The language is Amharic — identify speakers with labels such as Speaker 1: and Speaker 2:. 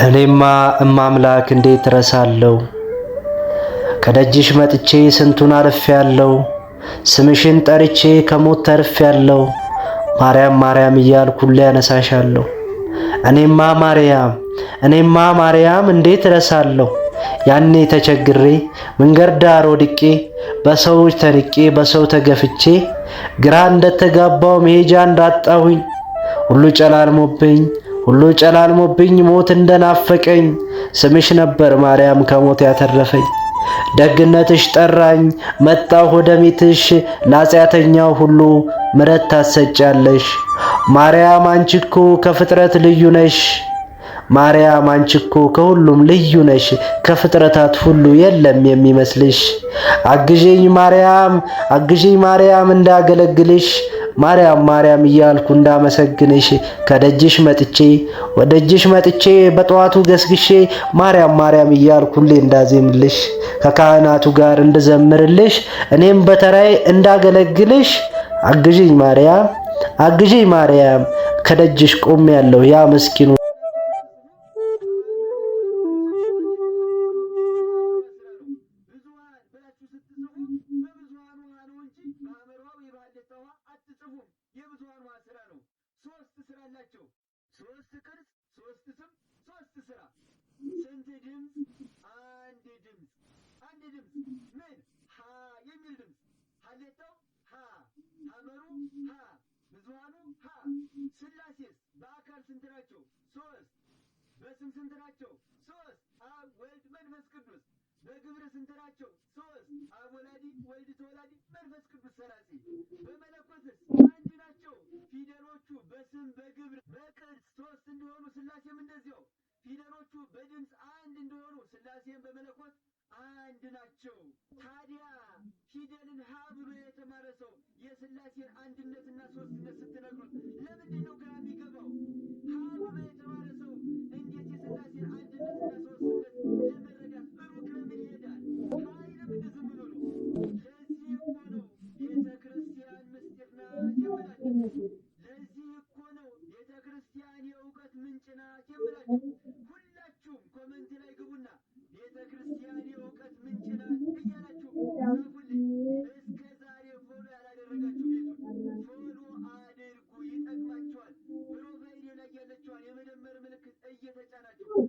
Speaker 1: እኔማ እማምላክ እንዴት ረሳለሁ? ከደጅሽ መጥቼ ስንቱን አልፌያለሁ። ስምሽን ጠርቼ ከሞት ተርፌያለሁ። ማርያም ማርያም እያልኩ ሁሌ ያነሳሻለሁ። እኔማ ማርያም እንዴት ረሳለሁ? ያኔ ተቸግሬ መንገድ ዳር ወድቄ በሰዎች ተንቄ በሰው ተገፍቼ ግራ እንደተጋባው መሄጃ እንዳጣሁኝ ሁሉ ጨላልሞብኝ ሞት እንደናፈቀኝ ስምሽ ነበር ማርያም ከሞት ያተረፈኝ። ደግነትሽ ጠራኝ መጣሁ ወደ ቤትሽ ለኃጢአተኛው ሁሉ ምሕረት ታሰጫለሽ። ማርያም አንቺ እኮ ከፍጥረት ልዩ ነሽ። ማርያም አንቺ እኮ ከሁሉም ልዩ ነሽ። ከፍጥረታት ሁሉ የለም የሚመስልሽ። አግዢኝ ማርያም እንዳገለግልሽ ማርያም ማርያም እያልኩ እንዳመሰግንሽ ከደጅሽ መጥቼ በጠዋቱ ገስግሼ ማርያም ማርያም እያልኩ ሁሌ እንዳዜምልሽ ከካህናቱ ጋር እንድዘምርልሽ እኔም በተራዬ እንዳገለግልሽ አግዢኝ ማርያም ከደጅሽ ቆሜያለሁ ያ ምስኪኑ
Speaker 2: ሶስት ቅርጽ ሶስት ስም ሶስት ስራ ስንት ድምፅ አንድ ድምፅ ምን ሃ የሚል ድምፅ ሀሌታው ሃ ሐመሩ ሃ ብዙሃኑ ሃ ስላሴስ በአካል ስንት ናቸው? ሶስት በስም ስንት ናቸው? ሶስት አብ ወልድ መንፈስ ቅዱስ በግብር ስንት ናቸው? ሶስት አብ ወላዲ ወልድ ተወላዲ መንፈስ ቅዱስ ሰራጺ በመለኮትስ አንድ ናቸው። ፊደሎቹ በስም በግብር በቅርጽ ሶስት እንደሆኑ ስላሴም እንደዚያው ፊደሎቹ በድምፅ አንድ እንደሆኑ ስላሴም በመለኮት አንድ ናቸው። ታዲያ ፊደልን ሀ ብሎ የተማረ ሰው የስላሴን አንድነትና ሶስትነት ስትነግሩት ለምንድን ነው ግራ የሚገባው? ሀ ብሎ የተማረ ሰው እንዴት የስላሴን አንድነትና ሶስትነት ለመረዳት ሩቅ ለምን ይሄዳል? ኃይልም ዝም ብሎ ለዚህ እኮ ነው ቤተ ክርስቲያን ምስጢር ናት የምላችሁ። ለዚህ እኮ ነው ቤተ ክርስቲያን የእውቀት ምንጭ ናት የምላችሁ። ሁላችሁም ኮመንት ላይ ግቡና ቤተ ክርስቲያን የእውቀት ምንጭ ናት እያላችሁ ጻፉልኝ። እስከ ዛሬ ፎሎ ያላደረጋችሁ ቤቱን ፎሎ አድርጉ፣ ይጠቅማችኋል። ፕሮፋይል ላይ ያለችዋን የመደመር ምልክት እየተጫናችሁ